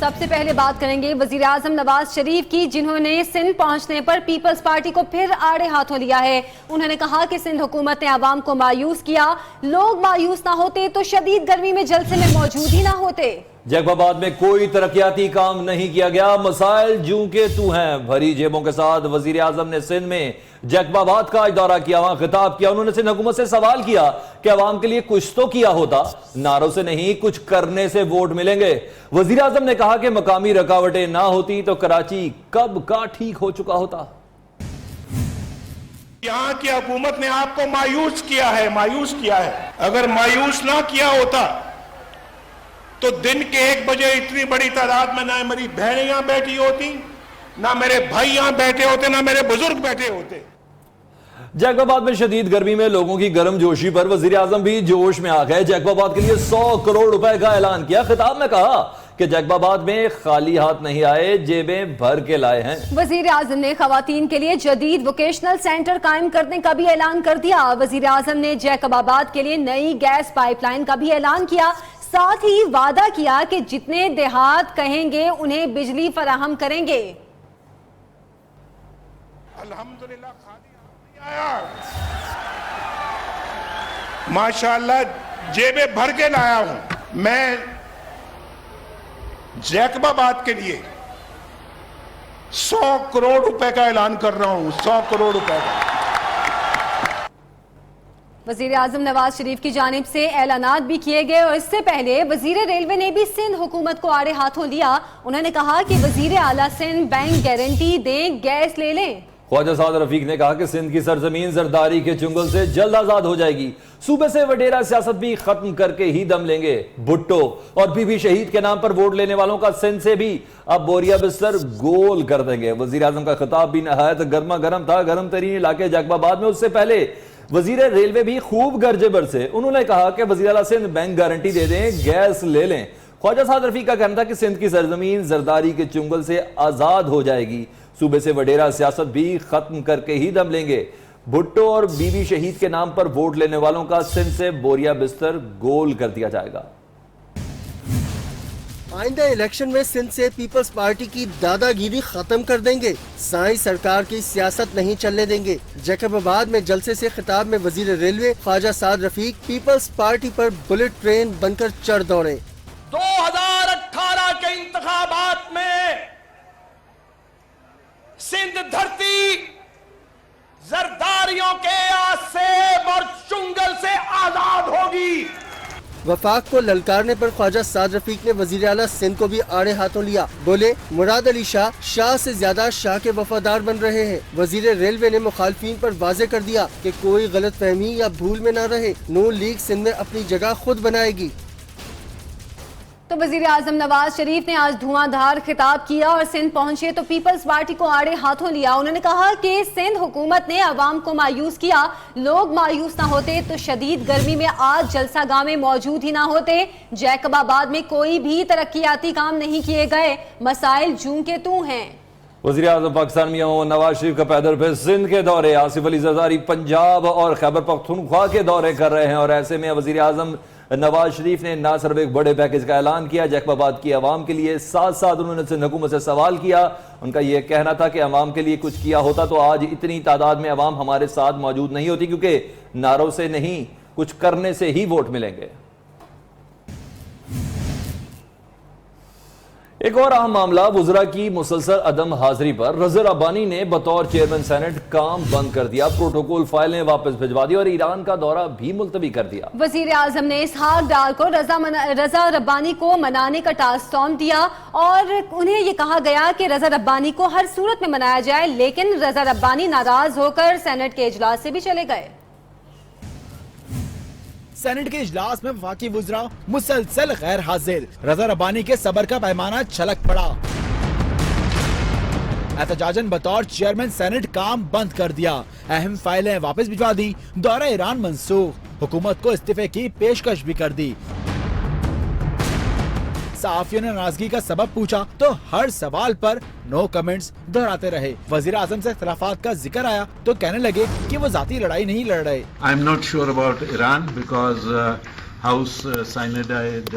सबसे पहले बात करेंगे वजीर आजम नवाज शरीफ की, जिन्होंने सिंध पहुंचने पर पीपल्स पार्टी को फिर आड़े हाथों लिया है। उन्होंने कहा कि सिंध हुकूमत ने आवाम को मायूस किया, लोग मायूस ना होते तो शदीद गर्मी में जलसे में मौजूद ही ना होते। जैकबाबाद में कोई तरक्याती काम नहीं किया गया, मसाइल जूं के तू हैं। भरी जेबों के साथ वजीर आजम ने सिंध में जैकबाबाद का आज दौरा किया, वहां खिताब किया। उन्होंने सिंध हुकूमत से सवाल किया कि अवाम के लिए कुछ तो किया होता, नारों से नहीं कुछ करने से वोट मिलेंगे। वजीर आजम ने कहा कि मकामी रुकावटें ना होती तो कराची कब का ठीक हो चुका होता। यहाँ की हुकूमत ने आपको मायूस किया है। अगर मायूस ना किया होता तो दिन के 1 बजे इतनी बड़ी तादाद में ना मेरी बहनें यहां बैठी होती, ना मेरे भाई यहां बैठे होते, ना मेरे बुजुर्ग बैठे होते। जैकबाबाद में शदीद गर्मी में लोगों की गर्मजोशी पर वजीर आजम भी जोश में आ गए। जैकबाबाद के लिए 100 करोड़ रुपए का ऐलान किया। खिताब में कहा कि जैकबाबाद में खाली हाथ नहीं आए, जेबें भर के लाए हैं। वजीर आजम ने खवातीन के लिए जदीद वोकेशनल सेंटर कायम करने का भी ऐलान कर दिया। वजीर आजम ने जैकबाबाद के लिए नई गैस पाइपलाइन का भी ऐलान किया। साथ ही वादा किया कि जितने देहात कहेंगे उन्हें बिजली फराहम करेंगे। अल्हम्दुलिल्लाह खाली हाथ नहीं आया, माशाअल्लाह जेबें भर के लाया हूं। मैं जैकबाबाद के लिए 100 करोड़ रुपए का ऐलान कर रहा हूं, 100 करोड़ रुपए का। वजीर आजम नवाज शरीफ की जानिब से ऐलानात भी किए गए और इससे पहले वजीर रेलवे ने भी सिंध हुकूमत को आड़े हाथों लिया। उन्होंने कहा कि वजीर आला सिंध बैंक गारंटी दें, गैस ले लें। ख्वाजा साद रफीक ने कहा कि सिंध की सरजमीन जरदारी के चुंगल से जल्द आजाद हो जाएगी। सूबे से वडेरा सियासत भी खत्म करके ही दम लेंगे। भुट्टो और बीबी शहीद के नाम पर वोट लेने वालों का सिंध से भी अब बोरिया बिस्तर गोल कर देंगे। वजीर आजम का खिताब भी नहायत गर्मा गर्म था। गर्म तरीन इलाके जैकबाबाद में उससे पहले वजीर रेलवे भी खूब गर्जे बरसे। उन्होंने कहा कि वजीर आला सिंध बैंक गारंटी दे दें, गैस ले लें। ख्वाजा साद रफीक का कहना था कि सिंध की सरजमीन जरदारी के चुंगल से आजाद हो जाएगी। सूबे से वडेरा सियासत भी खत्म करके ही दम लेंगे। भुट्टो और बीबी शहीद के नाम पर वोट लेने वालों का सिंध से बोरिया बिस्तर गोल कर दिया जाएगा। आइंदा इलेक्शन में सिंध से पीपल्स पार्टी की दादागिरी खत्म कर देंगे। साई सरकार की सियासत नहीं चलने देंगे। जैकबाबाद में जलसे से खिताब में वजीर railway Khawaja Saad Rafique peoples party पर बुलेट ट्रेन बनकर चढ़ दौड़े। 2018 के इंतखाबात में सिंध धरती जरदारियों के आसेब और चुंगल से आजाद होगी। वफाक को ललकारने पर ख्वाजा साद रफीक ने वजीर आला सिंध को भी आड़े हाथों लिया। बोले मुराद अली शाह से ज्यादा शाह के वफादार बन रहे हैं। वजीर रेलवे ने मुखालफीन पर वाजे कर दिया कि कोई गलत फहमी या भूल में न रहे। नून लीग सिंध में अपनी जगह खुद बनाएगी। तो वजीर आजम नवाज शरीफ ने आज धुआंधार खिताब किया और सिंध पहुंचे तो पीपल्स पार्टी को आड़े हाथों लिया। उन्होंने कहा कि सिंध हुकूमत ने अवाम को मायूस किया, लोग मायूस ना होते तो शदीद गर्मी में आज जलसा गाह में मौजूद ही ना होते। जैकबाबाद में कोई भी तरक्याती काम नहीं किए गए, मसाइल जूं के तू हैं। वज़ीर आज़म पाकिस्तान में नवाज शरीफ का पैदल पे सिंध के दौरे, आसिफ अली जरदारी पंजाब और खैबर पख्तूनख्वा के दौरे कर रहे हैं और ऐसे में वज़ीर आज़म नवाज शरीफ ने ना सिर्फ एक बड़े पैकेज का ऐलान किया जैकबाबाद की आवाम के लिए, साथ साथ उन्होंने सिंध हुकूमत से सवाल किया। उनका यह कहना था कि आवाम के लिए कुछ किया होता तो आज इतनी तादाद में आवाम हमारे साथ मौजूद नहीं होती, क्योंकि नारों से नहीं कुछ करने से ही वोट मिलेंगे। एक और अहम मामला, वुज़रा की मुसलसल अदम हाजिरी पर रज़ा रब्बानी ने बतौर चेयरमैन सेनेट काम बंद कर दिया, प्रोटोकॉल फाइलें वापस भिजवा दी और ईरान का दौरा भी मुलतवी कर दिया। वजीर आजम ने इसहाक डार को रज़ा रब्बानी को मनाने का टास्क सौंप दिया और उन्हें यह कहा गया कि रज़ा रब्बानी को हर सूरत में मनाया जाए, लेकिन रज़ा रब्बानी नाराज होकर सेनेट के इजलास से भी चले गए। सेनेट के इजलास में वफाकी वुज़रा मुसलसल गैर हाजिर, रज़ा रब्बानी के सबर का पैमाना छलक पड़ा। एहतजाजन बतौर चेयरमैन सेनेट काम बंद कर दिया, अहम फाइलें वापस भिजवा दी, दौरा ईरान मंसूख, हुकूमत को इस्तीफे की पेशकश भी कर दी। सहाफियों ने नाराजगी का सबब पूछा तो हर सवाल पर नो कमेंट्स दोहराते रहे। वजीर आजम से इख्तिलाफात का जिक्र आया तो कहने लगे कि वो जाती लड़ाई नहीं लड़ रहे। I am not sure about Iran because house sine die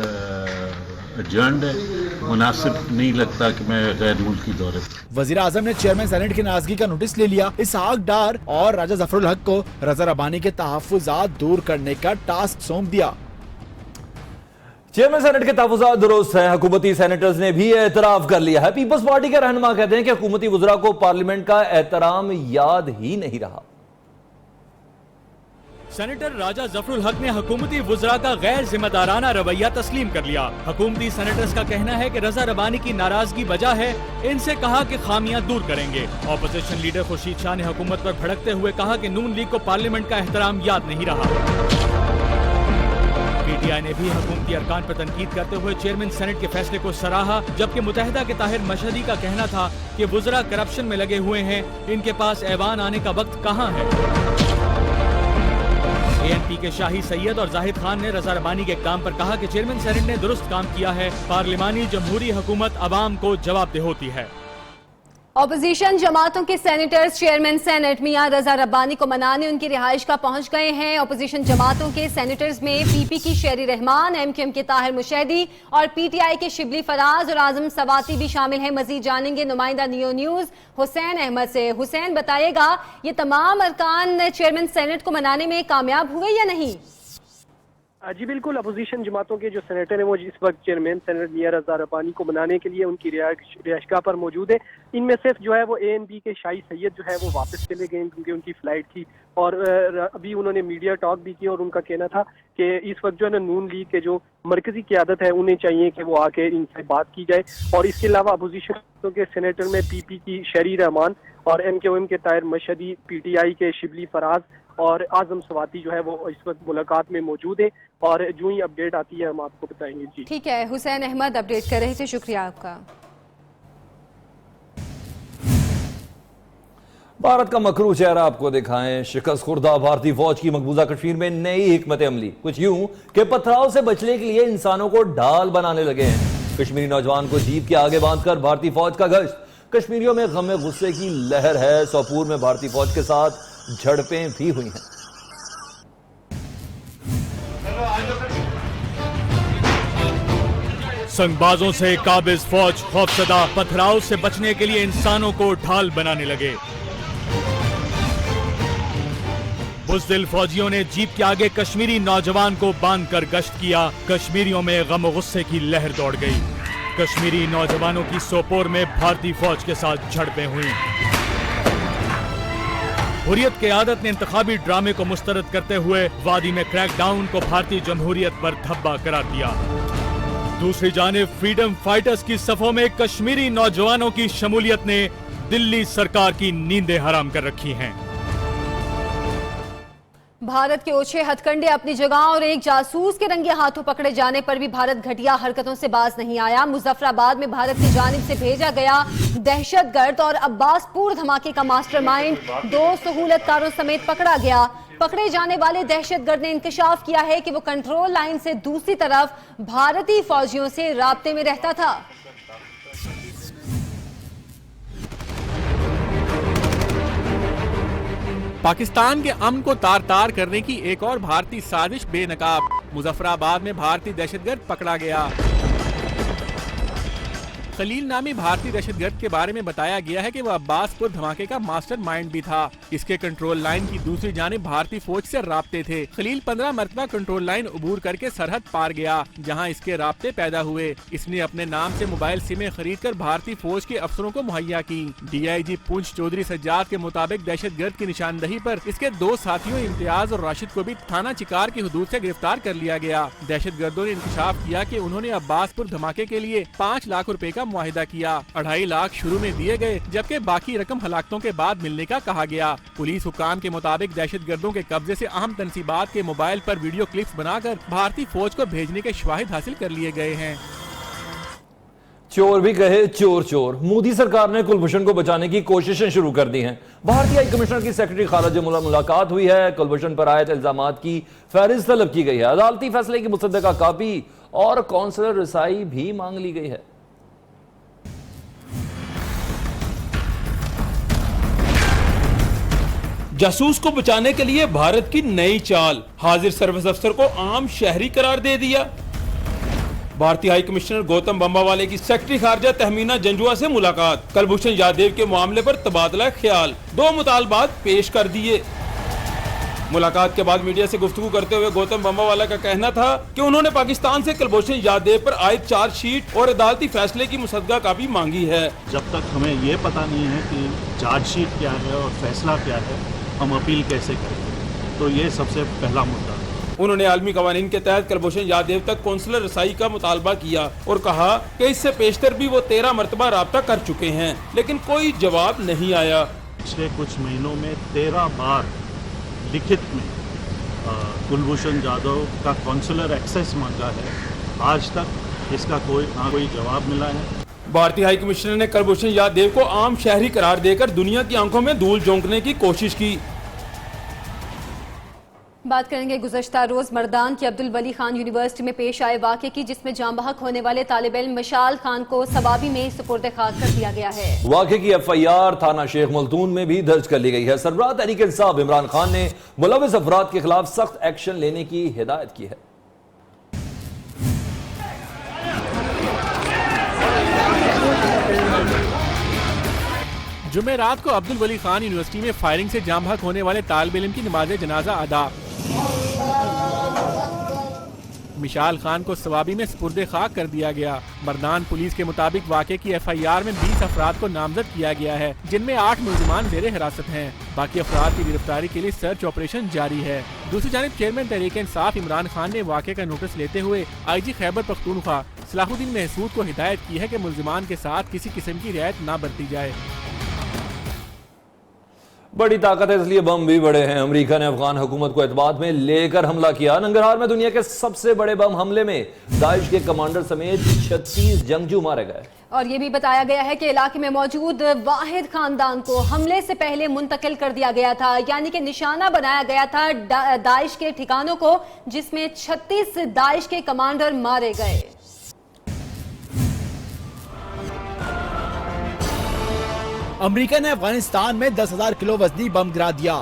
adjourned है, मुनासिब नहीं लगता कि मैं गैर मुल्की दौरे पर। वजीर आजम ने चेयरमैन सेनेट की नाराजगी का नोटिस ले लिया। इसहाक डार और राजा जफरुल हक को रजा रबानी के तहफ्फुजात दूर करने का टास्क सौंप दिया। चेयरमैन सेनेट के तहफ्फुज़ात दुरुस्त हैं। हुकूमती सेनेटर्स ने भी एतराफ कर लिया है। पीपल्स पार्टी के रहनुमा कहते हैं कि हुकूमती वज़रा को पार्लियामेंट का एहतराम याद ही नहीं रहा। सेनेटर राजा जफरुल हक ने हुकूमती वुज़रा का गैर जिम्मेदाराना रवैया तस्लीम कर लिया। हुकूमती सेनेटर्स का कहना है कि रजा रबानी की नाराजगी वजह है, इनसे कहा कि खामियां दूर करेंगे। ऑपोजिशन लीडर खुर्शीद शाह ने हुकूमत पर भड़कते हुए कहा कि नून लीग को पार्लियामेंट का एहतराम याद नहीं रहा। पीटीआई ने भी हुकूमती अरकान पर तनकीद करते हुए चेयरमैन सेनेट के फैसले को सराहा, जबकि मुत्तहिदा के ताहिर मशहदी का कहना था कि वुज़रा करप्शन में लगे हुए हैं, इनके पास ऐवान आने का वक्त कहाँ है। एएनपी के शाही सैयद और जाहिद खान ने रजा रबानी के इक़दाम पर कहा कि चेयरमैन सेनेट ने दुरुस्त काम किया है, पार्लिमानी जमहूरी हुकूमत अवाम को जवाबदेह होती है। ऑपोजिशन जमातों के सेनेटर्स चेयरमैन सेनेट मियां रजा रब्बानी को मनाने उनकी रिहाइश का पहुंच गए हैं। ऑपोजिशन जमातों के सेनेटर्स में पीपी की शेरी रहमान, एमक्यूएम के ताहिर मुशैदी और पीटीआई के शिबली फराज और आजम सवाती भी शामिल हैं। मजीद जानेंगे नुमाइंदा नियो न्यूज हुसैन अहमद से। हुसैन, बताइएगा ये तमाम अरकान चेयरमैन सेनेट को मनाने में कामयाब हुए या नहीं? जी बिल्कुल, अपोजिशन जमातों के जो सेनेटर हैं वो इस वक्त चेयरमैन सेनेट मियां रजा रब्बानी को मनाने के लिए उनकी रिहाइशगाह पर मौजूद है। इनमें सिर्फ जो है वो एएनपी के शाही सैयद जो है वो वापस चले गए क्योंकि उनकी फ्लाइट थी, और अभी उन्होंने मीडिया टॉक भी किया और उनका कहना था कि इस वक्त जो है ना नून लीग के जो मरकजी क़यादत है उन्हें चाहिए कि वो आके इनसे बात की जाए। और इसके अलावा अपोजिशन के सेनेटर में पीपी की शेरी रहमान और एमक्यूएम के ताहिर मशहदी, पीटीआई के शिबली फराज और आजम सवाती जो है वो इस वक्त मुलाकात में मौजूद है, और जो ही अपडेट आती है हम आपको बताएंगे। जी ठीक है, हुसैन अहमद अपडेट कर रहे थे, शुक्रिया आपका। भारत का मकरू चेहरा आपको दिखाएं। शिकस्त खुर्दा भारतीय फौज की मकबूजा कश्मीर में नई हिकमत अमली कुछ यूं कि पथराव से बचने के लिए इंसानों को ढाल बनाने लगे हैं। कश्मीरी नौजवान को जीप के आगे बांधकर भारतीय फौज का गश्त। कश्मीरियों में गम में गुस्से की लहर है। सोपोर में भारतीय फौज के साथ झड़पें भी हुई हैं। संगबाजों से काबिज फौज खौफसदा, पथराव से बचने के लिए इंसानों को ढाल बनाने लगे। बुज़दिल फौजियों ने जीप के आगे कश्मीरी नौजवान को बांधकर गश्त किया। कश्मीरियों में गम गुस्से की लहर दौड़ गई। कश्मीरी नौजवानों की सोपोर में भारतीय फौज के साथ झड़पें हुई। हुर्रियत क़यादत ने इंतखाबी ड्रामे को मुस्तरद करते हुए वादी में क्रैकडाउन को भारतीय जमहूरियत पर धब्बा करार दिया। दूसरी जानिब फ्रीडम फाइटर्स की सफों में कश्मीरी नौजवानों की शमूलियत ने दिल्ली सरकार की नींदें हराम कर रखी हैं। भारत के ओछे हथकंडे अपनी जगह और एक जासूस के रंगे हाथों पकड़े जाने पर भी भारत घटिया हरकतों से बाज नहीं आया। मुजफ्फराबाद में भारत की जानिब से भेजा गया दहशतगर्द और अब्बासपुर धमाके का मास्टरमाइंड 2 सहूलतकारों समेत पकड़ा गया। पकड़े जाने वाले दहशतगर्द ने इंकशाफ किया है कि वो कंट्रोल लाइन से दूसरी तरफ भारतीय फौजियों से राब्ते में रहता था। पाकिस्तान के अमन को तार तार करने की एक और भारतीय साजिश बेनकाब। मुजफ्फराबाद में भारतीय दहशतगर्द पकड़ा गया। खलील नामी भारतीय दहशतगर्द के बारे में बताया गया है कि वह अब्बासपुर धमाके का मास्टरमाइंड भी था। इसके कंट्रोल लाइन की दूसरी जानिब भारतीय फौज से राब्ते थे। खलील 15 मरतबा कंट्रोल लाइन अबूर करके सरहद पार गया, जहां इसके राब्ते पैदा हुए। इसने अपने नाम से मोबाइल सिमें खरीद कर भारतीय फौज के अफसरों को मुहैया की। डीआईजी पुंछ चौधरी सज्जाद के मुताबिक दहशतगर्द की निशानदही पर इसके 2 साथियों इम्तियाज और राशिद को भी थाना चिकार की हुदूद से गिरफ्तार कर लिया गया। दहशतगर्दों ने इंकशाफ किया कि उन्होंने अब्बासपुर धमाके के लिए 5 लाख रुपए का मुआहिदा किया। 2.5 लाख शुरू में दिए गए, जबकि बाकी रकम हलाकतों के बाद मिलने का कहा गया। पुलिस हुकाम के मुताबिक दहशतगर्दों के कब्जे से अहम तनसीबात के मोबाइल पर वीडियो क्लिप्स बनाकर भारतीय फौज को भेजने के शवाहिद हासिल कर लिए गए हैं। चोर भी कहे चोर चोर। मोदी सरकार ने कुलभूषण को बचाने की कोशिशें शुरू कर दी हैं। भारतीय हाई कमिश्नर की सेक्रेटरी खालिद मुलाकात हुई है। कुलभूषण पर आयत इल्जामात की फहरिस्त तलब की गई है। अदालती फैसले की मुसद्दका कापी और काउंसलर रसाई भी मांग ली गई है। जासूस को बचाने के लिए भारत की नई चाल। हाजिर सर्विस अफसर को आम शहरी करार दे दिया। भारतीय हाई कमिश्नर गौतम बंबावाले की सेक्रेटरी खारजा तहमीना जंजुआ से मुलाकात, कुलभूषण यादव के मामले पर तबादला ख्याल, 2 मुतालबात पेश कर दिए। मुलाकात के बाद मीडिया से गुफ्तगू करते हुए गौतम बंबावाला का कहना था कि उन्होंने पाकिस्तान से कुलभूषण यादव पर आयद चार्जशीट और अदालती फैसले की मुसद्दका कापी मांगी है। जब तक हमें ये पता नहीं है कि चार्जशीट क्या है और फैसला क्या है, हम अपील कैसे करें, तो ये सबसे पहला मुद्दा है। उन्होंने आलमी कवानीन के तहत कुलभूषण यादव तक कौंसलर रसाई का मुतालबा किया और कहा कि इससे पेशतर भी वो 13 मरतबा राब्ता कर चुके हैं, लेकिन कोई जवाब नहीं आया। पिछले कुछ महीनों में 13 बार लिखित में कुलभूषण यादव का कौंसलर एक्सेस मांगा है, आज तक इसका कोई जवाब मिला है। भारतीय हाई कमिश्नर ने कुलभूषण यादव को आम शहरी करार देकर दुनिया की आंखों में धूल झोंकने की कोशिश की। बात करेंगे गुज़श्ता रोज मर्दान की अब्दुल वली खान यूनिवर्सिटी में पेश आए वाक़े की, जिसमें जाम बहक होने वाले तालिब इल्म मशाल खान को सवाबी में सुपुर्द खाक कर दिया गया है। वाक़े की FIR थाना शेख मलतून में भी दर्ज कर ली गई है। सरबराह तहरीक इंसाफ इमरान खान ने मुलव्विस अफराद के खिलाफ सख्त एक्शन लेने की हिदायत की है। जुमे रात को अब्दुल वली खान यूनिवर्सिटी में फायरिंग से जाम बहक होने वाले तालिब इल्म की नमाज जनाजा अदा। मिशाल खान को सवाबी में सुपुर्द खाक कर दिया गया। मर्दान पुलिस के मुताबिक वाक़े की FIR में 20 अफराद को नामजद किया गया है, जिनमें 8 मुल्जिमान ज़ेरे हिरासत हैं। बाकी अफराद की गिरफ्तारी के लिए सर्च ऑपरेशन जारी है। दूसरी जानिब चेयरमैन तहरीक इंसाफ इमरान खान ने वाक़े का नोटिस लेते हुए IG खैबर पख्तूनख्वा सलाहुद्दीन महसूद को हिदायत की है कि मुल्जिमान के साथ किसी किस्म की रियायत न बरती जाए। बड़ी ताकत है इसलिए बम भी बड़े हैं। अमेरिका ने अफगान हुकूमत को एतमाद में लेकर हमला किया। नंगरहार में दुनिया के सबसे बड़े बम हमले में दाइश के कमांडर समेत 36 जंगजू मारे गए। और ये भी बताया गया है कि इलाके में मौजूद वाहिद खानदान को हमले से पहले मुंतकिल कर दिया गया था, यानी कि निशाना बनाया गया था दाइश के ठिकानों को, जिसमें 36 दाइश के कमांडर मारे गए। अमेरिका ने अफगानिस्तान में 10,000 किलो वजनी बम गिरा दिया।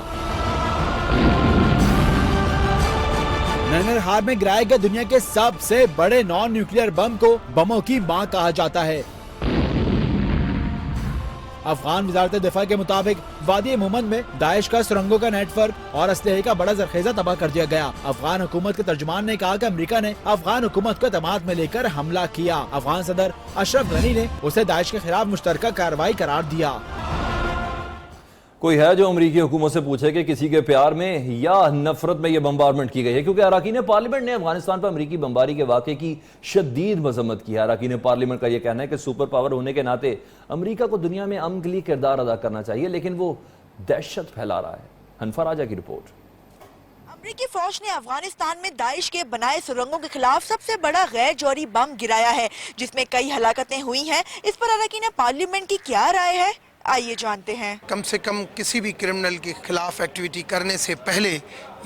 नंगरहार में गिराए गए दुनिया के सबसे बड़े नॉन न्यूक्लियर बम को बमों की मां कहा जाता है। अफगान वजारत दिफा के मुताबिक वादी मोहम्मद में दाइश का सुरंगों का नेटवर्क और असलहे का बड़ा जरखेजा तबाह कर दिया गया। अफगान हुकूमत के तर्जुमान ने कहा कि अमेरिका ने अफगान हुकूमत को एतमाद में लेकर हमला किया। अफगान सदर अशरफ गनी ने उसे दाइश के खिलाफ मुश्तरका कार्रवाई करार दिया। कोई है जो अमेरिकी हुकूमत से पूछे कि किसी के प्यार में या नफरत में यह बम्बारमेंट की गई है? क्योंकि अरकान पार्लियामेंट ने अफगानिस्तान पर अमेरिकी बमबारी के वाक़े की शदीद मजम्मत की है। अरकान पार्लियामेंट का यह कहना है कि सुपर पावर होने के नाते अमेरिका को दुनिया में अमन के लिए किरदार अदा करना चाहिए, लेकिन वो दहशत फैला रहा है। हनफा राजा की रिपोर्ट। अमेरिकी फौज ने अफगानिस्तान में दाइश के बनाए सुरंगों के खिलाफ सबसे बड़ा गैर जौहरी बम गिराया है, जिसमें कई हलाकतें हुई हैं। इस पर अरकान पार्लियामेंट की क्या राय है, आइए जानते हैं। कम से कम किसी भी क्रिमिनल के खिलाफ एक्टिविटी करने से पहले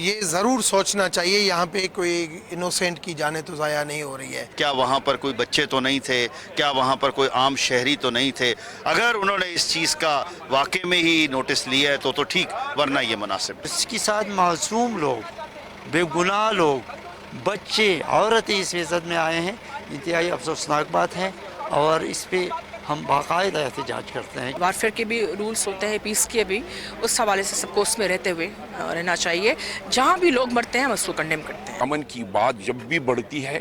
ये ज़रूर सोचना चाहिए यहाँ पे कोई इनोसेंट की जाने तो ज़ाया नहीं हो रही है। क्या वहाँ पर कोई बच्चे तो नहीं थे? क्या वहाँ पर कोई आम शहरी तो नहीं थे? अगर उन्होंने इस चीज़ का वाकई में ही नोटिस लिया है तो ठीक, वरना ये मुनासिब। इसके साथ मासूम लोग, बेगुनाह लोग, बच्चे, औरतें इस इज्जत में आए हैं। इंतहाई अफसोसनाक बात है और इस पे हम बाकायदा एहतजाज करते हैं। वारफेयर के भी रूल्स होते हैं, पीस के भी, उस हवाले से सबको उसमें रहते हुए रहना चाहिए। जहाँ भी लोग मरते हैं हम उसको कंडेम करते हैं। अमन की बात जब भी बढ़ती है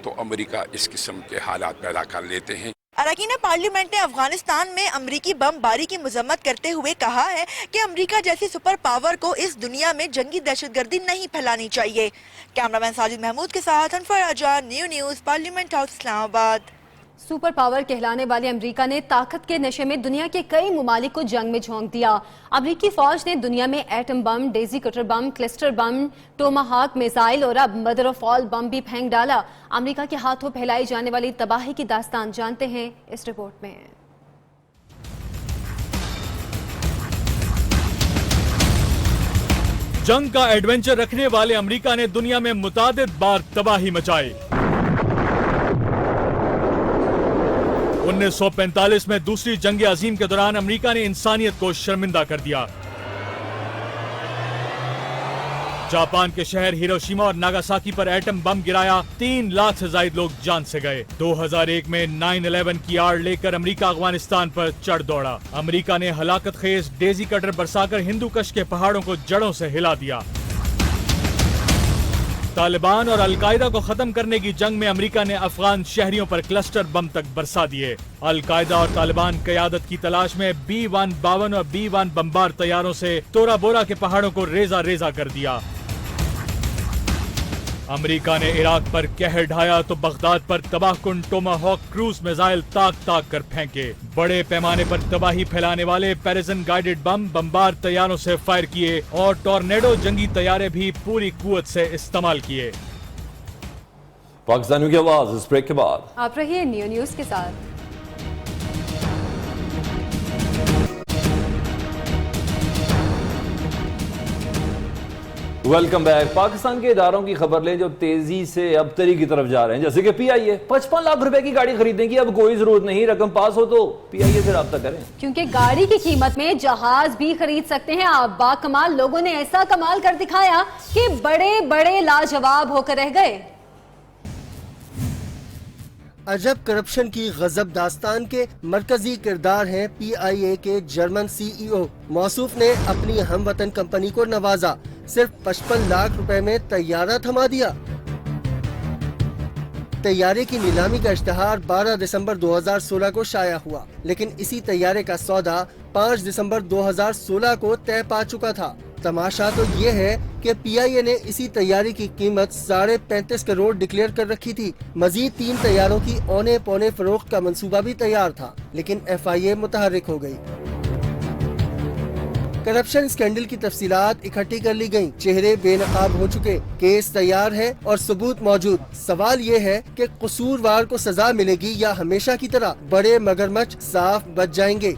तो अमेरिका इस किस्म के हालात पैदा कर लेते हैं। अरकान पार्लियामेंट ने अफगानिस्तान में अमेरिकी बमबारी की मजम्मत करते हुए कहा है कि अमेरिका जैसी सुपर पावर को इस दुनिया में जंगी दहशतगर्दी नहीं फैलानी चाहिए। कैमरामैन साजिद महमूद के साथ Hanfa Raja, news, parliament house, Islamabad. Super power कहलाने वाले अमेरिका ने ताकत के नशे में दुनिया के कई ममालिक को जंग में झोंक दिया। अमेरिकी फौज ने दुनिया में एटम बम, डेजी कटर बम, क्लस्टर बम, टोमाहाक मिसाइल और अब मदर ऑफ ऑल बम भी फेंक डाला। अमेरिका के हाथों फैलाई जाने वाली तबाही की दास्तान जानते हैं इस रिपोर्ट में। जंग का एडवेंचर रखने वाले अमेरिका ने दुनिया में मुतादिद बार तबाही मचाई। 1945 में दूसरी जंग अजीम के दौरान अमेरिका ने इंसानियत को शर्मिंदा कर दिया। जापान के शहर हिरोशिमा और नागासाकी पर एटम बम गिराया, 3 लाख से ज्यादा लोग जान से गए। 2001 में 9/11 की आड़ लेकर अमेरिका अफगानिस्तान पर चढ़ दौड़ा। अमेरिका ने हलाकत खेज डेजी कटर बरसाकर हिंदू कश के पहाड़ों को जड़ों से हिला दिया। तालिबान और अलकायदा को खत्म करने की जंग में अमेरिका ने अफगान शहरियों पर क्लस्टर बम तक बरसा दिए। अलकायदा और तालिबान क़यादत की तलाश में B-1 52 और B-1 बम्बार तैयारों से तोरा बोरा के पहाड़ों को रेजा रेजा कर दिया। अमेरिका ने इराक पर कहर ढाया तो बगदाद पर तबाहकुन टोमाहॉक क्रूज मिसाइल ताक ताक कर फेंके। बड़े पैमाने पर तबाही फैलाने वाले पैरिजन गाइडेड बम बम्बार तैयारों से फायर किए और टॉर्नेडो जंगी तैयारे भी पूरी कुव्वत से इस्तेमाल किए। पाकिस्तानियों की आवाज इस ब्रेक के बाद आप रहिए न्यू न्यूज के साथ। Welcome back. पाकिस्तान के इदारों की खबर लें जो तेजी से अबतरी की तरफ जा रहे हैं, जैसे कि PIA 55 लाख रुपए की गाड़ी खरीदने की अब कोई जरूरत नहीं, रकम पास हो तो PIA से राब्ता करें, क्योंकि गाड़ी की कीमत में जहाज भी खरीद सकते हैं आप। बाकमाल लोगों ने ऐसा कमाल कर दिखाया कि बड़े बड़े लाजवाब होकर रह गए। अजब करप्शन की गजब दास्तान के मरकजी किरदार हैं PIA के जर्मन CEO। मौसूफ ने अपनी हमवतन कंपनी को नवाजा, सिर्फ 55 लाख रुपए में तैयारा थमा दिया। तैयारे की नीलामी का इश्तिहार 12 दिसंबर 2016 को शाया हुआ, लेकिन इसी तैयारे का सौदा 5 दिसंबर 2016 को तय पा चुका था। तमाशा तो ये है कि PIA ने इसी तैयारी की कीमत 35.5 करोड़ डिक्लेयर कर रखी थी। मजीद 3 तैयारों की औने पौने फरोख्त का मंसूबा भी तैयार था, लेकिन FIA मुतहर्रिक हो गई। करप्शन स्कैंडल की तफसीलात इकट्ठी कर ली गयी, चेहरे बेनकाब हो चुके, केस तैयार है और सबूत मौजूद। सवाल ये है कि कसूरवार को सजा मिलेगी या हमेशा की तरह बड़े मगरमच्छ साफ बच जाएंगे।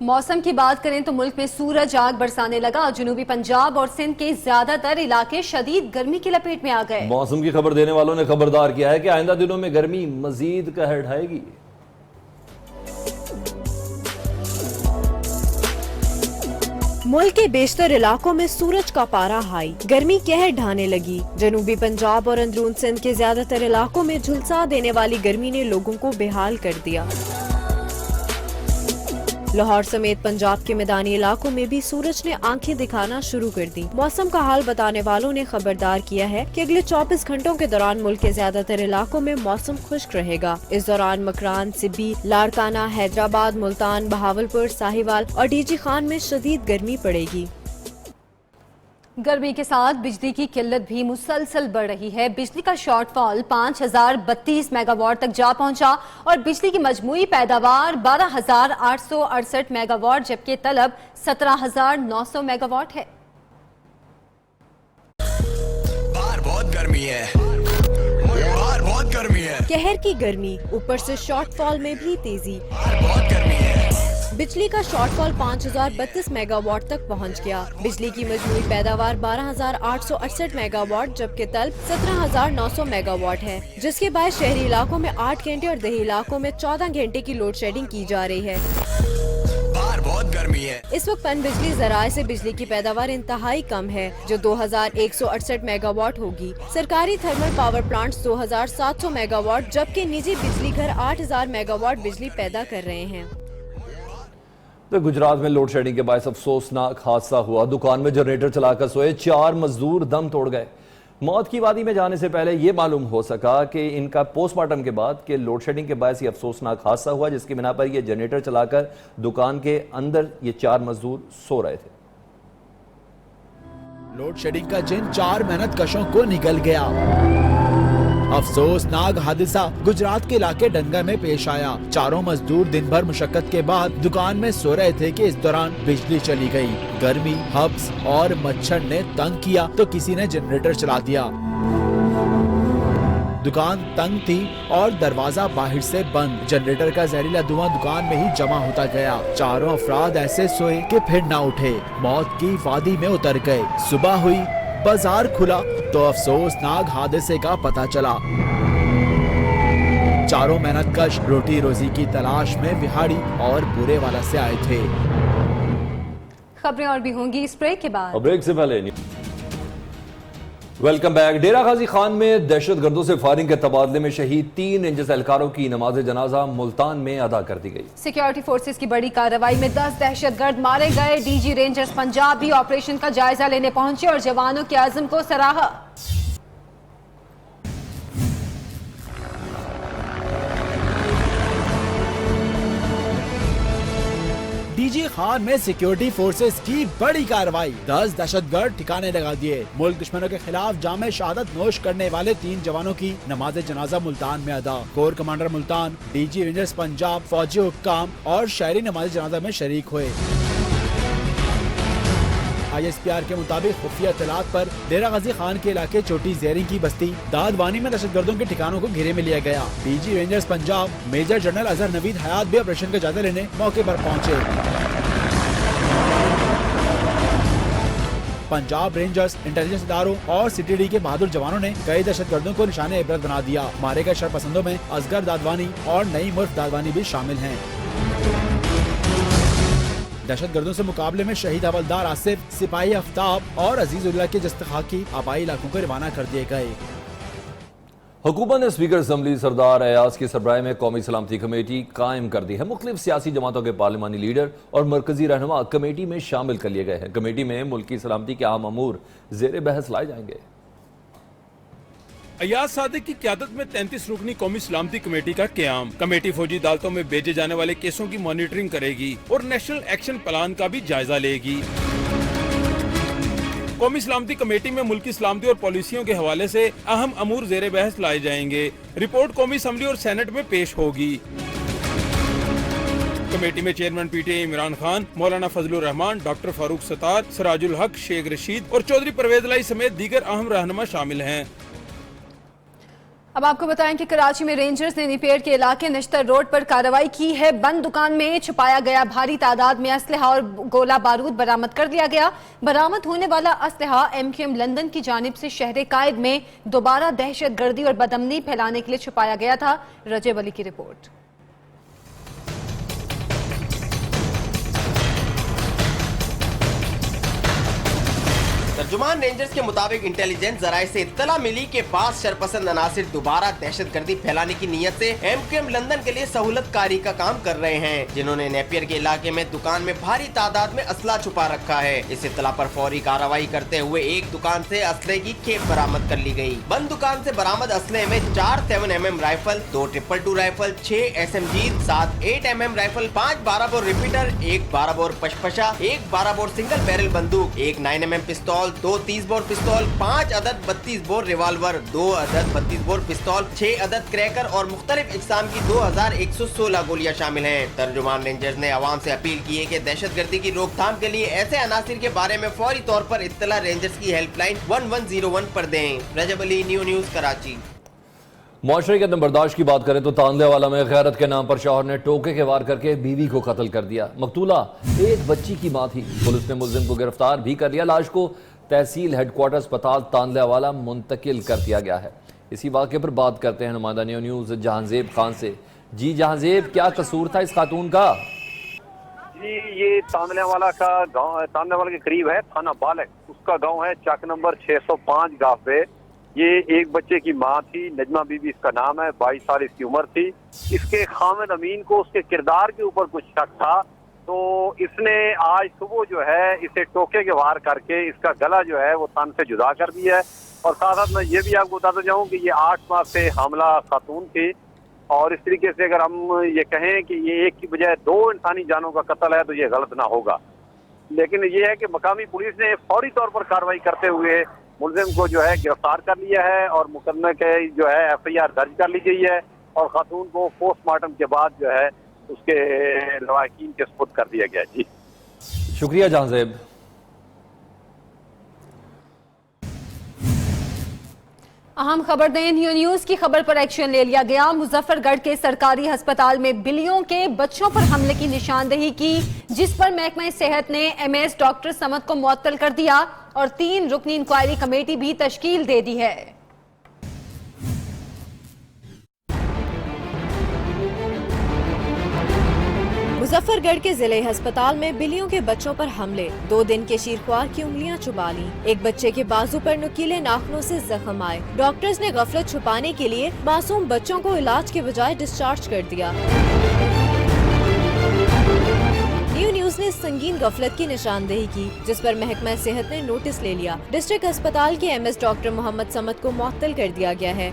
मौसम की बात करें तो मुल्क में सूरज आग बरसाने लगा। जनूबी पंजाब और सिंध के ज्यादातर इलाके शदीद गर्मी की लपेट में आ गए। मौसम की खबर देने वालों ने खबरदार किया है कि आइंदा दिनों में गर्मी मजीद कहर ढाएगी। मुल्क के बेशतर इलाकों में सूरज का पारा हाई, गर्मी कहर ढाने लगी। जनूबी पंजाब और अंदरून सिंध के ज्यादातर इलाकों में झुलसा देने वाली गर्मी ने लोगों को बेहाल कर दिया। लाहौर समेत पंजाब के मैदानी इलाकों में भी सूरज ने आंखें दिखाना शुरू कर दी। मौसम का हाल बताने वालों ने खबरदार किया है कि अगले 24 घंटों के दौरान मुल्क के ज्यादातर इलाकों में मौसम खुश्क रहेगा। इस दौरान मकरान, सिब्बी, लाड़काना, हैदराबाद, मुल्तान, बहावलपुर, साहिवाल और DG खान में शदीद गर्मी पड़ेगी। गर्मी के साथ बिजली की किल्लत भी मुसलसल बढ़ रही है। बिजली का शॉर्टफॉल 5032 मेगावाट तक जा पहुंचा और बिजली की मजमूई पैदावार 12868 मेगावाट जबकि तलब 17900 मेगावाट है। बाहर बहुत गर्मी है, बाहर बहुत गर्मी है। कहर की गर्मी, ऊपर से शॉर्टफॉल में भी तेजी। बहुत गर्मी है। बिजली का शॉर्टफॉल 5032 मेगावाट तक पहुंच गया। बिजली की मजमूई पैदावार 12868 मेगावाट जबकि तलब 17900 मेगावाट है, जिसके बाद शहरी इलाकों में 8 घंटे और देही इलाकों में 14 घंटे की लोड शेडिंग की जा रही है। बाहर बहुत गर्मी है। इस वक्त पन बिजली जराये से बिजली की पैदावार इंतहाई कम है, जो 2168 मेगावाट होगी। सरकारी थर्मल पावर प्लांट्स 2700 मेगावाट जबकि निजी बिजली घर 8000 मेगावाट बिजली पैदा कर रहे हैं। तो गुजरात में लोड शेडिंग के बायस अफसोसनाक हादसा हुआ। दुकान में जनरेटर चलाकर सोए 4 मजदूर दम तोड़ गए। मौत की वादी में जाने से पहले यह मालूम हो सका कि इनका पोस्टमार्टम के बाद कि लोड शेडिंग के बायस ये अफसोसनाक हादसा हुआ, जिसकी बिना पर यह जनरेटर चलाकर दुकान के अंदर ये 4 मजदूर सो रहे थे। लोड शेडिंग का जिन 4 मेहनत कशों को निकल गया। अफसोसनाक हादसा गुजरात के इलाके डंगर में पेश आया। 4 मजदूर दिन भर मुशक्कत के बाद दुकान में सो रहे थे कि इस दौरान बिजली चली गई। गर्मी, हब्स और मच्छर ने तंग किया तो किसी ने जनरेटर चला दिया। दुकान तंग थी और दरवाजा बाहर से बंद। जनरेटर का जहरीला धुआं दुकान में ही जमा होता गया। 4 अफराद ऐसे सोए कि फिर ना उठे, मौत की वादी में उतर गए। सुबह हुई, बाजार खुला तो अफसोसनाक हादसे का पता चला। 4 मेहनतकश रोटी रोजी की तलाश में विहाड़ी और बुरे वाला से आए थे। खबरें और भी होंगी इस ब्रेक के बाद। ब्रेक से पहले वेलकम बैक। डेरा गाजी खान में दहशतगर्दों से फायरिंग के तबादले में शहीद 3 रेंजर्स एहलकारों की नमाज जनाजा मुल्तान में अदा कर दी गई। सिक्योरिटी फोर्सेस की बड़ी कार्रवाई में 10 दहशतगर्द मारे गए। डीजी रेंजर्स पंजाब भी ऑपरेशन का जायजा लेने पहुंचे और जवानों के आज़म को सराहा। डीजी खान में सिक्योरिटी फोर्सेस की बड़ी कार्रवाई, 10 दहशतगर्द ठिकाने लगा दिए। मुल्क दुश्मनों के खिलाफ जामे शहादत नोश करने वाले 3 जवानों की नमाज जनाजा मुल्तान में अदा। Core commander Multan, DG rangers Punjab, फौजी हुक्काम और शहरी नमाज जनाजा में शरीक हुए। ISPR के मुताबिक खुफिया इत्तलात पर डेरा गाजी खान के इलाके छोटी जेरी की बस्ती दादवानी में दहशतगर्दों के ठिकानों को घेरे में लिया गया। DG rangers Punjab major general Azhar Naveed Hayat भी ऑपरेशन का जायजा लेने मौके पर पहुंचे। पंजाब रेंजर्स, इंटेलिजेंस इदारों और CTD के बहादुर जवानों ने कई दहशतगर्दों को निशाने इबरत बना दिया। मारे गए शरपसंदों में असगर दादवानी और नईम उर्फ दादवानी भी शामिल हैं। दहशतगर्दों से मुकाबले में शहीद हवलदार आसिफ, सिपाही आफ्ताब और अजीजुल्लाह के जस्तखाकी आबाई इलाकों को रवाना कर दिए गए। हुकूमत ने स्पीकर असम्बली सरदार अयाज की सरबराही में कौमी सलामती कमेटी कायम कर दी है। मुख्तलिफ सियासी जमातों के पार्लिमानी लीडर और मरकजी रहनुमा कमेटी में शामिल कर लिए गए हैं। कमेटी में मुल्क की सलामती के अहम अमूर जेर बहस लाए जाएंगे। अयाज सादिक की क़यादत में 33 रुकनी कौमी सलामती कमेटी का क़याम। कमेटी फौजी अदालतों में भेजे जाने वाले केसों की मॉनिटरिंग करेगी और नेशनल एक्शन प्लान का भी जायजा लेगी। कौमी सलामती कमेटी में मुल्की सलामती और पॉलिसियों के हवाले से अहम अमूर जेर बहस लाए जाएंगे। रिपोर्ट कौमी असम्बली और सेनेट में पेश होगी। कमेटी में चेयरमैन PTI इमरान खान, मौलाना फजलुर रहमान, डॉक्टर फारूक सतार, सिराजुल हक, शेख रशीद और चौधरी परवेज लाई समेत दीगर अहम रहनुमा शामिल हैं। अब आपको बताएं कि कराची में रेंजर्स ने निपेड़ के इलाके नश्तर रोड पर कार्रवाई की है। बंद दुकान में छुपाया गया भारी तादाद में असलहा और गोला बारूद बरामद कर लिया गया। बरामद होने वाला असलहा MQM लंदन की जानिब से शहर कायद में दोबारा दहशतगर्दी और बदअमनी फैलाने के लिए छुपाया गया था। रजब अली की रिपोर्ट। तर्जुमान रेंजर्स के मुताबिक इंटेलिजेंस जराये से इत्तला मिली के पास शरपसंद अनासिर दोबारा दहशतगर्दी फैलाने की नीयत से MQM लंदन के लिए सहूलत कारी का काम कर रहे हैं, जिन्होंने नेपियर के इलाके में दुकान में भारी तादाद में असला छुपा रखा है। इस इत्तला पर फौरी कार्रवाई करते हुए एक दुकान से असले की खेप बरामद कर ली गई। बंद दुकान से बरामद असले में 4 7mm rifle, 2 222 rifle, 6 SMG, 7 8mm rifle, 5 12 bore repeater, 1 12 bore पशपशा, 1 12 बोर सिंगल बैरल बंदूक, 1 9mm पिस्तौल, 2 30 बोर पिस्तौल, 5 अदद 32 बोर रिवाल्वर, 2 अदद 32 बोर पिस्तौल, 6 अदद क्रैकर और मुख्तलिफ इकसाम की 2116 गोलियां शामिल हैं। तर्जुमान रेंजर्स ने आवाम से अपील की है कि दहशतगर्दी की रोकथाम के लिए ऐसे अनासिर के बारे में फौरी तौर पर इत्तला रेंजर्स की हेल्पलाइन 1101 पर दें। रजब अली, न्यूज़ कराची। मुआशरे के बर्दाश्त की बात करें तो तांदलेवाला में गैरत के नाम पर शौहर ने टोके के वार करके बीवी को कत्ल कर दिया। मकतूला एक बच्ची की मां थी। पुलिस ने मुलजिम को गिरफ्तार भी कर लिया। लाश को तहसील हेडक्वार्टर अस्पताल तांदलेवाला मुंतकिल कर दिया गया है। इसी वाक़े पर बात करते हैं नुमाइंदा न्यूज़ जहांजेब खान से। जी जहांजेब, क्या कसूर था इस खातून का? जी, ये तांदलेवाला का गांव, तांदलेवाला के करीब है थाना बालक, उसका गांव है, चक नंबर 605 गांव पे। ये एक बच्चे की मां थी, नजमा बीबी इसका नाम है, 22 साल इसकी उम्र थी। इसके खामिद अमीन को उसके किरदार के ऊपर कुछ शक था, तो इसने आज सुबह जो है इसे टोके के वार करके इसका गला जो है वो तन से जुदा कर दिया है। और साथ साथ मैं ये भी आपको बताता जाऊँ कि ये 8 माह से हमला खातून थी। और इस तरीके से अगर हम ये कहें कि ये एक की बजाय 2 इंसानी जानों का कत्ल है तो ये गलत ना होगा। लेकिन ये है कि मकामी पुलिस ने फौरी तौर पर कार्रवाई करते हुए मुलजिम को जो है गिरफ्तार कर लिया है और मुकदमे के जो है FIR दर्ज कर ली गई है और खातून को पोस्टमार्टम के बाद जो है उसके लवाहिकीन के सुपुर्द कर दिया गया। जी शुक्रिया जहांजेब। अहम खबर दें, न्यूज़ की खबर पर एक्शन ले लिया गया। मुजफ्फरगढ़ के सरकारी अस्पताल में बिल्लियों के बच्चों पर हमले की निशानदेही की, जिस पर महकमा सेहत ने MS डॉक्टर समद को मुअत्तल कर दिया और 3 रुकनी इंक्वायरी कमेटी भी तश्कील दे दी है। मुजफ्फरगढ़ के जिले अस्पताल में बिल्लियों के बच्चों पर हमले, 2 दिन के शीरख्वार की उंगलियां चुबा ली। एक बच्चे के बाजू पर नुकीले नाखूनों से जख्म आए। डॉक्टर्स ने गफलत छुपाने के लिए मासूम बच्चों को इलाज के बजाय डिस्चार्ज कर दिया। न्यूज़ ने संगीन गफलत की निशानदेही की, जिस पर महकमा सेहत ने नोटिस ले लिया। डिस्ट्रिक्ट अस्पताल के MS डॉक्टर मोहम्मद समद को मुअत्तल कर दिया गया है।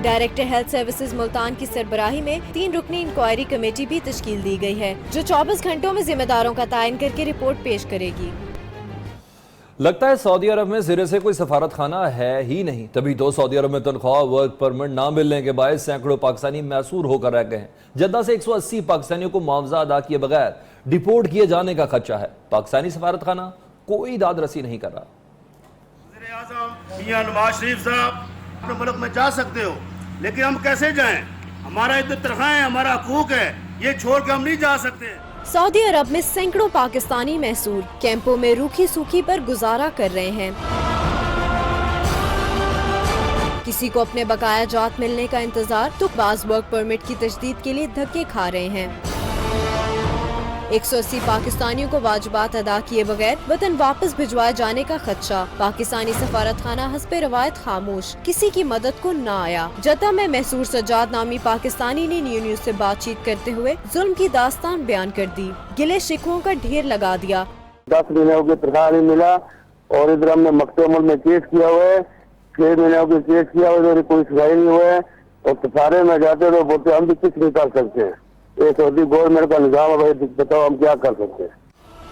डायरेक्टर हेल्थ सर्विसेज मुल्तान की सरबराही में 3 रुकनी इंक्वायरी कमेटी भी तश्कील दी गई है, जो 24 घंटों में जिम्मेदारों का तायन करके रिपोर्ट पेश करेगी। लगता है सऊदी अरब में सिरे से कोई सफारत खाना है ही नहीं, तभी तो सऊदी अरब में तनख्वाह वर्क परमिट ना मिलने के बाद सैकड़ों पाकिस्तानी मैसूर होकर रह गए हैं। जद्दा से 180 पाकिस्तानियों को मुआवजा अदा किए बगैर डिपोर्ट किए जाने का खदशा है। पाकिस्तानी सफारत खाना कोई दाद रसी नहीं कर रहा। मियां नवाज शरीफ साहब, अपने मुल्क में जा सकते हो, लेकिन हम कैसे जाएं? हमारा इतने तनख्वाह है, हमारा हकूक है, ये छोड़ के हम नहीं जा सकते। सऊदी अरब में सैकड़ों पाकिस्तानी मैसूर कैंपों में रूखी सूखी पर गुजारा कर रहे हैं। किसी को अपने बकाया जात मिलने का इंतजार तो बाज वर्क परमिट की तजदीद के लिए धक्के खा रहे हैं। 180 पाकिस्तानियों को वाजिबात अदा किए बगैर वतन वापस भिजवाए जाने का खदशा। पाकिस्तानी सफारत खाना हस्बे रवायत खामोश, किसी की मदद को न आया। जद्दा में मैसूर सज्जाद नामी पाकिस्तानी ने न्यूज़ से बातचीत करते हुए जुल्म की दास्तान बयान कर दी। गिले शिकवों का ढेर लगा दिया। 10 महीने हो गए तनख्वाह नहीं मिला और इधर हमने मकतूमुल में केस किया हुआ है, 6 महीने हो गए केस किया हुआ है, कोई सुधाई नहीं हुआ है और सफारे में जाते तो बोलते हम भी कुछ नहीं कर सकते। ये सऊदी गवर्नमेंट का निजाम है भाई, बताओ हम क्या कर सकते हैं।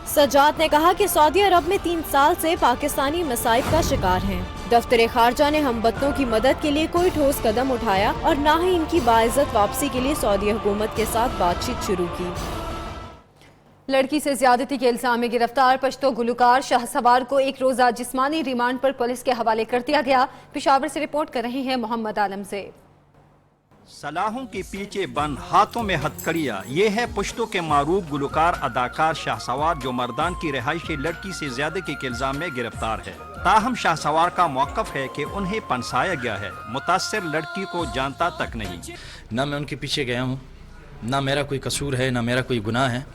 सज्जाद ने कहा कि सऊदी अरब में 3 साल से पाकिस्तानी मसाइब का शिकार हैं। दफ्तर खारजा ने हमवतनों की मदद के लिए कोई ठोस कदम उठाया और न ही इनकी बाइज्जत वापसी के लिए सऊदी हुकूमत के साथ बातचीत शुरू की। लड़की से ज्यादती के इल्जाम में गिरफ्तार पश्तो गुलकार शाहसवार को 1 रोजा जिस्मानी रिमांड पर पुलिस के हवाले कर दिया गया। पेशावर से रिपोर्ट कर रहे हैं मोहम्मद आलम से। सलाहों के पीछे बंद, हाथों में हथकड़ियाँ, ये है पश्तो के मारूफ गुलकार अदाकार शाहसवार, जो मर्दान की रिहायशी लड़की से ज्यादती के इल्जाम में गिरफ्तार है। ताहम शाहसवार का मौकफ है कि उन्हें फंसाया गया है, मुतासिर लड़की को जानता तक नहीं। न मैं उनके पीछे गया हूँ, ना मेरा कोई कसूर है, ना मेरा कोई गुनाह है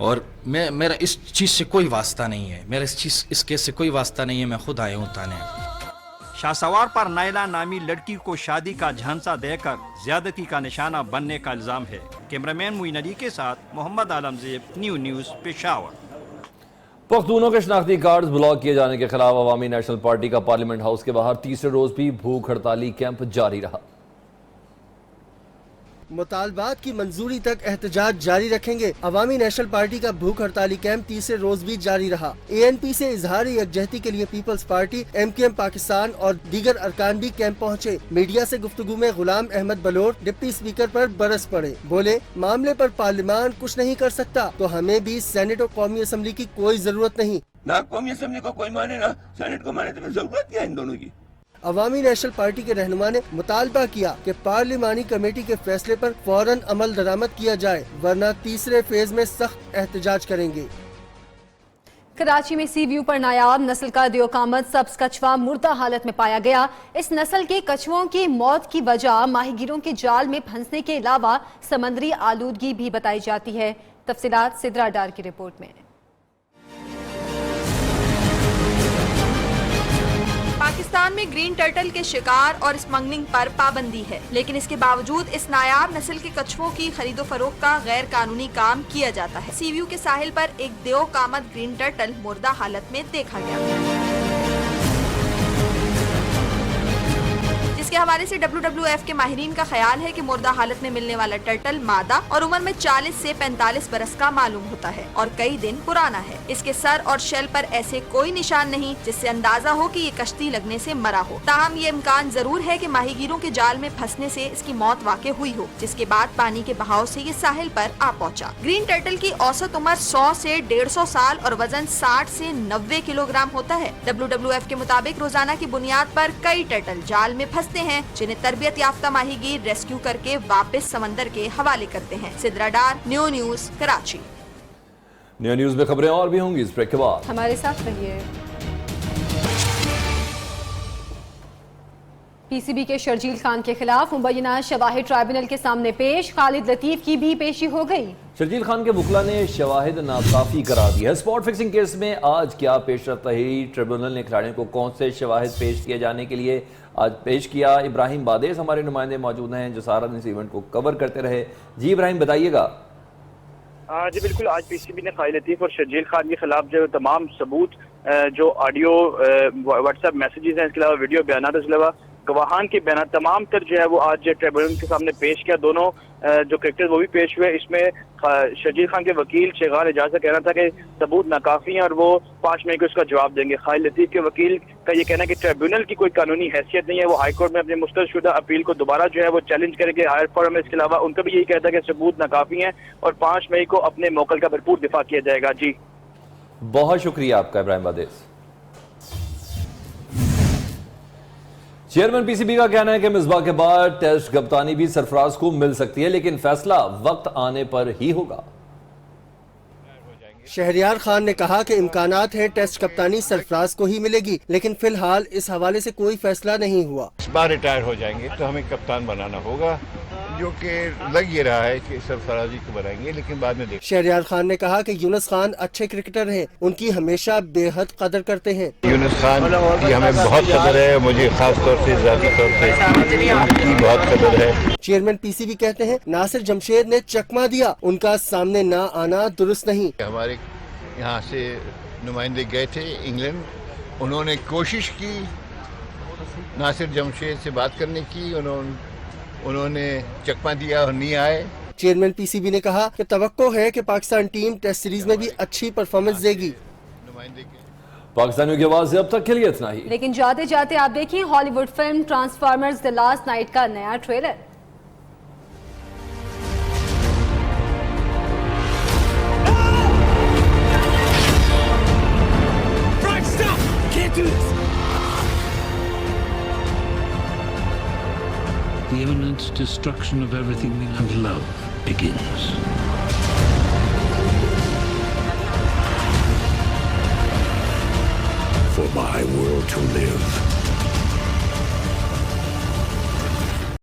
और मेरा इस चीज़ से कोई वास्ता नहीं है, मेरा इस केस से कोई वास्ता नहीं है। मैं खुद आया हूँ थाने। शाहसवार पर नायला नामी लड़की को शादी का झांसा देकर ज्यादती का निशाना बनने का इल्जाम है। कैमरामैन मुइन अली के साथ मोहम्मद आलम ज़ेब, न्यूज़ पेशावर। पख्तूनों के शनाख्ती कार्ड ब्लॉक किए जाने के खिलाफ अवामी नेशनल पार्टी का पार्लियामेंट हाउस के बाहर तीसरे रोज भी भूख हड़ताली कैंप जारी रहा। मुतालबात की मंजूरी तक एहतजाज जारी रखेंगे। अवामी नेशनल पार्टी का भूख हड़ताली कैंप तीसरे रोज भी जारी रहा। ANP से इजहार यकजहती के लिए पीपल्स पार्टी, MKM पाकिस्तान और दीगर अरकान भी कैंप पहुँचे। मीडिया से गुफ्तगू में गुलाम अहमद बलोर डिप्टी स्पीकर पर बरस पड़े। बोले, मामले पर पार्लियामान कुछ नहीं कर सकता तो हमें भी सेनेट और कौमी असम्बली की कोई जरूरत नहीं। ना कौमी असम्बली को कोई माने ना सेनेट को माने, तो जरूरत क्या है इन दोनों की। अवामी नेशनल पार्टी के रहनुमा ने मुतालबा किया कि पार्लिमानी कमेटी के फैसले पर फौरन अमल दरामद किया जाए, वरना तीसरे फेज में सख्त एहतजाज करेंगे। कराची में सी व्यू पर नायाब नस्ल का दियोकामत सब्ज कछुआ मुर्दा हालत में पाया गया। इस नस्ल के कछुओं की मौत की वजह माहीगीरों के जाल में फंसने के अलावा समंदरी आलूदगी भी बताई जाती है। तफसीलात सिद्रा डार की रिपोर्ट में। पाकिस्तान में ग्रीन टर्टल के शिकार और स्मगलिंग पर पाबंदी है, लेकिन इसके बावजूद इस नायाब नस्ल के कछुओं की खरीदो फरोख्त का गैर कानूनी काम किया जाता है। सी व्यू के साहिल पर एक दियोकामत ग्रीन टर्टल मुर्दा हालत में देखा गया, जिसके हवाले से WWF के माहिरीन का ख्याल है कि मुर्दा हालत में मिलने वाला टर्टल मादा और उम्र में 40 से 45 बरस का मालूम होता है और कई दिन पुराना है। इसके सर और शेल पर ऐसे कोई निशान नहीं जिससे अंदाजा हो कि ये कश्ती लगने से मरा हो। ताहम ये इम्कान जरूर है कि माहीगीरों के जाल में फंसने से इसकी मौत वाक़ई हुई हो, जिसके बाद पानी के बहाव से ये साहिल पर आ पहुंचा। ग्रीन टर्टल की औसत उम्र 100 से 150 साल और वजन 60 से 90 किलोग्राम होता है। WWF के मुताबिक रोजाना की बुनियाद पर कई टर्टल जाल में फंसते हैं, जिन्हें तरबियत याफ्ता माहीगीर रेस्क्यू करके वापस समंदर के हवाले करते हैं। सिद्रा डार, न्यूज़ कराची। न्यूज़ में खबरें और भी होंगी इस ब्रेक के बाद, हमारे साथ रहिए। पीसीबी के शर्जील खान के खिलाफ मुबैना शवाहिद ट्राइब्यूनल के सामने पेश। खालिद लतीफ की भी पेशी हो गई। शर्जील खान के वकील ने शवाहिद नाकाफी करार दिया। स्पॉट फिक्सिंग केस में आज क्या पेशरफ्त रही? ट्रिब्यूनल ने खिलाड़ियों को कौन से शवाहिद पेश किए जाने के लिए आज पेश किया? इब्राहिम बादेस हमारे नुमाइंदे मौजूद हैं जो सारा दिन इस इवेंट को कवर करते रहे। जी इब्राहिम बताइएगा। जी बिल्कुल, आज पीसीबी ने खालिद लतीफ और शर्जील खान के खिलाफ जो तमाम सबूत, जो ऑडियो व्हाट्सएप मैसेजेस हैं, इसके अलावा वीडियो बयान, इसके अलावा गवाहान के बयान, तमाम तर जो है वो आज ट्रिब्यूनल के सामने पेश किया। दोनों जो क्रिकेटर्स वो भी पेश हुए। इसमें शर्जील खान के वकील शेखान एजाज का कहना था कि सबूत नाकाफी हैं और वो 5 मई को इसका जवाब देंगे। खालिद लतीफ के वकील का ये कहना है कि ट्रिब्यूनल की कोई कानूनी हैसियत नहीं है, वो हाईकोर्ट में अपने मुस्तरदशुदा अपील को दोबारा जो है वो चैलेंज करेंगे हायर फोरम में। इसके अलावा उनका भी यही कहता है कि सबूत नाकाफी हैं और 5 मई को अपने मौकल का भरपूर दिफा किया जाएगा। जी बहुत शुक्रिया आपका इब्राहिम बादेस। चेयरमैन पीसीबी का कहना है कि मिसबाह के बाद टेस्ट कप्तानी भी सरफराज को मिल सकती है, लेकिन फैसला वक्त आने पर ही होगा। शहरियार खान ने कहा कि इम्कानात है टेस्ट कप्तानी सरफराज को ही मिलेगी, लेकिन फिलहाल इस हवाले से कोई फैसला नहीं हुआ। इस बार रिटायर हो जाएंगे तो हमें कप्तान बनाना होगा, जो कि लग ये रहा है कि सरफराजी को बनाएंगे, लेकिन बाद में देखेंगे। शहरियार खान ने कहा कि यूनुस खान अच्छे क्रिकेटर हैं, उनकी हमेशा बेहद कदर करते हैं। यूनुस खान की हमें बहुत कदर है, मुझे खास तौर से ज़ाती तौर से उनकी बहुत कदर है। चेयरमैन पीसीबी कहते हैं नासिर जमशेद ने चकमा दिया, उनका सामने न आना दुरुस्त नहीं। हमारे यहाँ से नुमाइंदे गए थे इंग्लैंड, उन्होंने कोशिश की नासिर जमशेद से बात करने की, उन्होंने चकमा दिया और नहीं आए। चेयरमैन पीसीबी ने कहा कि तवक्को है कि पाकिस्तान टीम टेस्ट सीरीज में भी अच्छी परफॉर्मेंस देगी। पाकिस्तानियों की आवाज से अब तक के लिए इतना ही, लेकिन जाते जाते आप देखिए Hollywood film transformers the last night का नया trailer. The imminent destruction of everything we love and love begins. For my world to live,